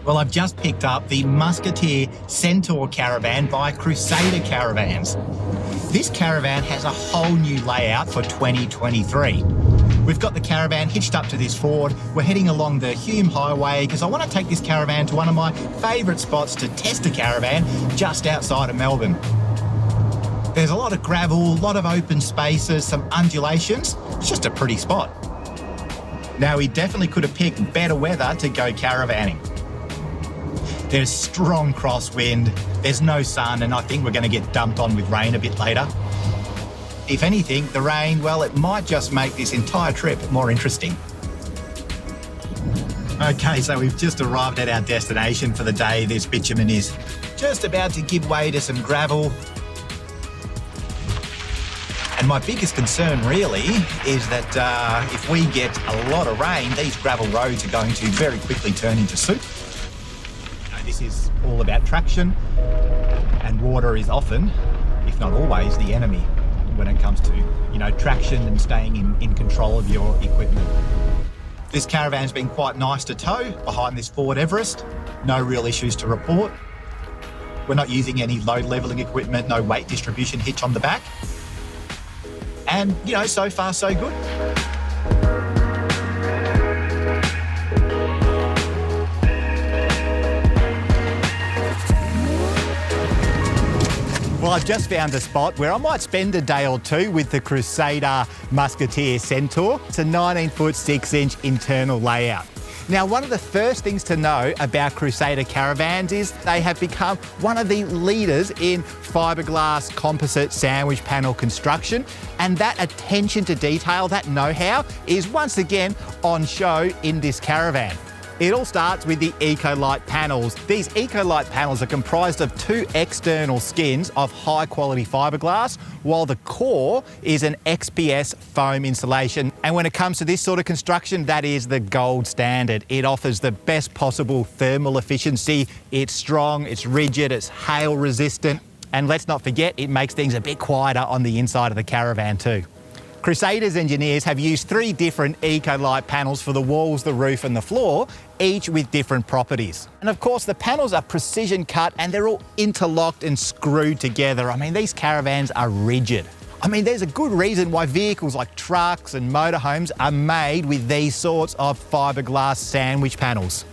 Well, I've just picked up the Musketeer Centaur caravan by Crusader Caravans. This caravan has a whole new layout for 2023. We've got the caravan hitched up to this Ford. We're heading along the Hume Highway because I want to take this caravan to one of my favourite spots to test a caravan just outside of Melbourne. There's a lot of gravel, a lot of open spaces, some undulations. It's just a pretty spot. Now, we definitely could have picked better weather to go caravanning. There's strong crosswind, there's no sun, and I think we're going to get dumped on with rain a bit later. If anything, the rain, well, it might just make this entire trip more interesting. Okay, so we've just arrived at our destination for the day. This bitumen is just about to give way to some gravel. And my biggest concern really is that if we get a lot of rain, these gravel roads are going to very quickly turn into soup. This is all about traction, and water is often, if not always, the enemy when it comes to, traction and staying in control of your equipment. This caravan's been quite nice to tow behind this Ford Everest. No real issues to report. We're not using any load levelling equipment, no weight distribution hitch on the back. And, so far so good. Well, I've just found a spot where I might spend a day or two with the Crusader Musketeer Centaur. It's a 19-foot 6-inch internal layout. Now, one of the first things to know about Crusader caravans is they have become one of the leaders in fiberglass composite sandwich panel construction, and that attention to detail, that know-how, is once again on show in this caravan. It all starts with the Ecolite panels. These Ecolite panels are comprised of two external skins of high quality fiberglass, while the core is an XPS foam insulation. And when it comes to this sort of construction, that is the gold standard. It offers the best possible thermal efficiency. It's strong, it's rigid, it's hail resistant. And let's not forget, it makes things a bit quieter on the inside of the caravan too. Crusader's engineers have used 3 different Ecolite panels for the walls, the roof and the floor, each with different properties. And of course, the panels are precision cut and they're all interlocked and screwed together. I mean, these caravans are rigid. I mean, there's a good reason why vehicles like trucks and motorhomes are made with these sorts of fiberglass sandwich panels.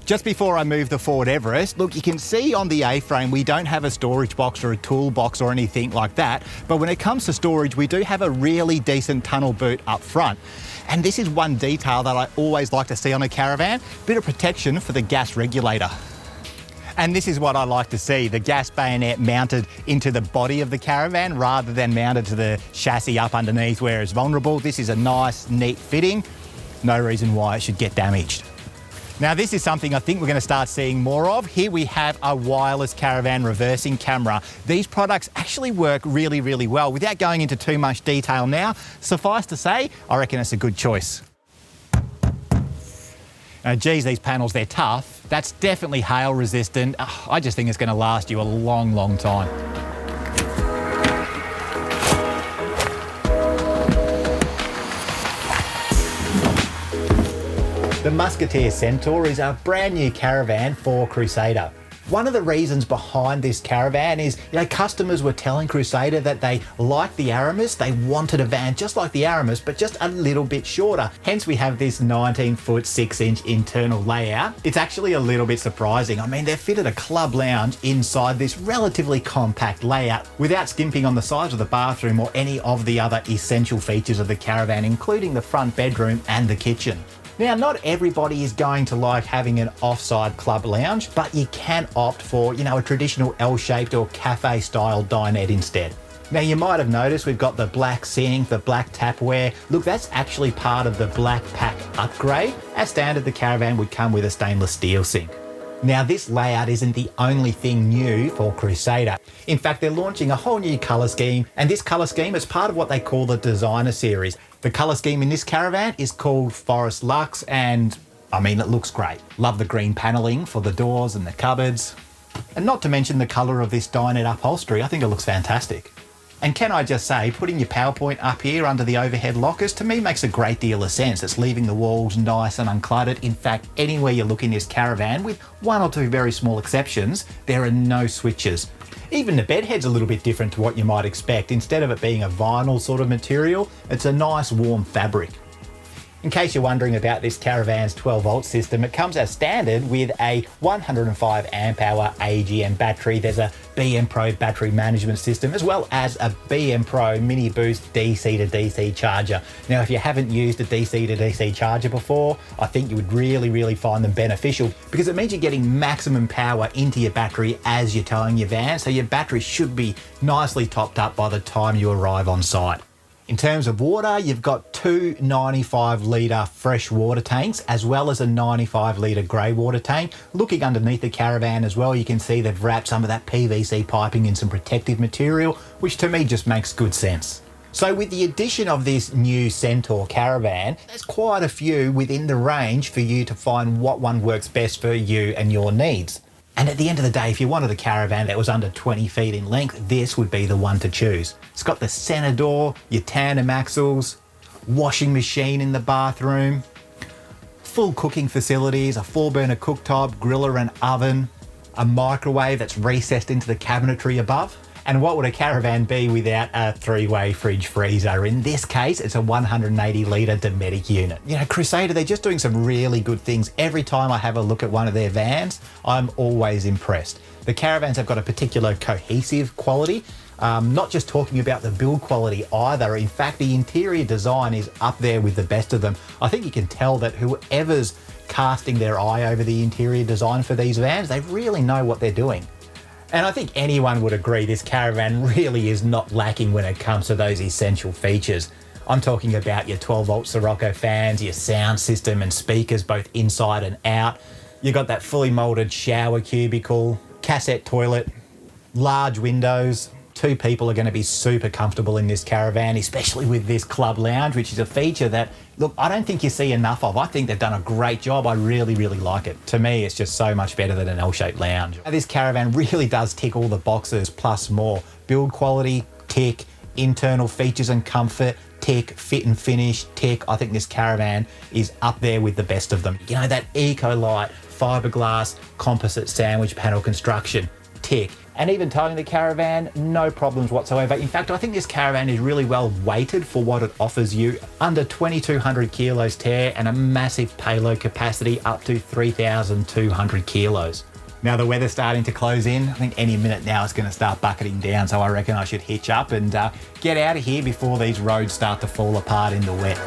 Just before I move the Ford Everest, look, you can see on the A-frame we don't have a storage box or a toolbox or anything like that, but when it comes to storage, we do have a really decent tunnel boot up front. And this is one detail that I always like to see on a caravan, bit of protection for the gas regulator. And this is what I like to see, the gas bayonet mounted into the body of the caravan rather than mounted to the chassis up underneath where it's vulnerable. This is a nice, neat fitting. No reason why it should get damaged. Now, this is something I think we're going to start seeing more of. Here we have a wireless caravan reversing camera. These products actually work really, really well. Without going into too much detail now, suffice to say, I reckon it's a good choice. Now, geez, these panels, they're tough. That's definitely hail resistant. I just think it's going to last you a long, long time. The Musketeer Centaur is a brand new caravan for Crusader. One of the reasons behind this caravan is, customers were telling Crusader that they liked the Aramis, they wanted a van just like the Aramis, but just a little bit shorter. Hence we have this 19-foot 6-inch internal layout. It's actually a little bit surprising. I mean, they've fitted a club lounge inside this relatively compact layout without skimping on the size of the bathroom or any of the other essential features of the caravan, including the front bedroom and the kitchen. Now, not everybody is going to like having an offside club lounge, but you can opt for, a traditional L-shaped or cafe-style dinette instead. Now, you might have noticed we've got the black sink, the black tapware. Look, that's actually part of the Black Pack upgrade. As standard, the caravan would come with a stainless steel sink. Now, this layout isn't the only thing new for Crusader. In fact, they're launching a whole new colour scheme, and this colour scheme is part of what they call the Designer Series. The colour scheme in this caravan is called Forest Luxe, and I mean, it looks great. Love the green panelling for the doors and the cupboards. And not to mention the colour of this dinette upholstery, I think it looks fantastic. And can I just say, putting your PowerPoint up here under the overhead lockers, to me makes a great deal of sense. It's leaving the walls nice and uncluttered. In fact, anywhere you look in this caravan, with one or two very small exceptions, there are no switches. Even the bed head's a little bit different to what you might expect. Instead of it being a vinyl sort of material, it's a nice warm fabric. In case you're wondering about this caravan's 12 volt system, it comes as standard with a 105 amp hour AGM battery. There's a BM Pro battery management system, as well as a BM Pro mini boost DC to DC charger. Now, if you haven't used a DC to DC charger before, I think you would really find them beneficial, because it means you're getting maximum power into your battery as you're towing your van. So your battery should be nicely topped up by the time you arrive on site. In terms of water, you've got two 95 litre fresh water tanks, as well as a 95 litre grey water tank. Looking underneath the caravan as well, you can see they've wrapped some of that PVC piping in some protective material, which to me just makes good sense. So with the addition of this new Centaur caravan, there's quite a few within the range for you to find what one works best for you and your needs. And at the end of the day, if you wanted a caravan that was under 20 feet in length, this would be the one to choose. It's got the centre door, your tandem axles, washing machine in the bathroom, full cooking facilities, a 4-burner cooktop, griller and oven, a microwave that's recessed into the cabinetry above. And what would a caravan be without a 3-way fridge freezer? In this case, it's a 180 litre Dometic unit. You know, Crusader, they're just doing some really good things. Every time I have a look at one of their vans, I'm always impressed. The caravans have got a particular cohesive quality. Not just talking about the build quality either. In fact, the interior design is up there with the best of them. I think you can tell that whoever's casting their eye over the interior design for these vans, they really know what they're doing. And I think anyone would agree this caravan really is not lacking when it comes to those essential features. I'm talking about your 12 volt Sirocco fans, your sound system and speakers both inside and out. You've got that fully moulded shower cubicle, cassette toilet, large windows. Two people are going to be super comfortable in this caravan, especially with this club lounge, which is a feature that, look, I don't think you see enough of. I think they've done a great job. I really like it. To me, it's just so much better than an L-shaped lounge. Now, this caravan really does tick all the boxes plus more. Build quality, tick. Internal features and comfort, tick. Fit and finish, tick. I think this caravan is up there with the best of them. You know, that Ecolite fiberglass composite sandwich panel construction, tick. And even towing the caravan, no problems whatsoever. In fact, I think this caravan is really well weighted for what it offers you. Under 2,200 kilos tear and a massive payload capacity up to 3,200 kilos. Now the weather's starting to close in. I think any minute now it's going to start bucketing down, so I reckon I should hitch up and get out of here before these roads start to fall apart in the wet.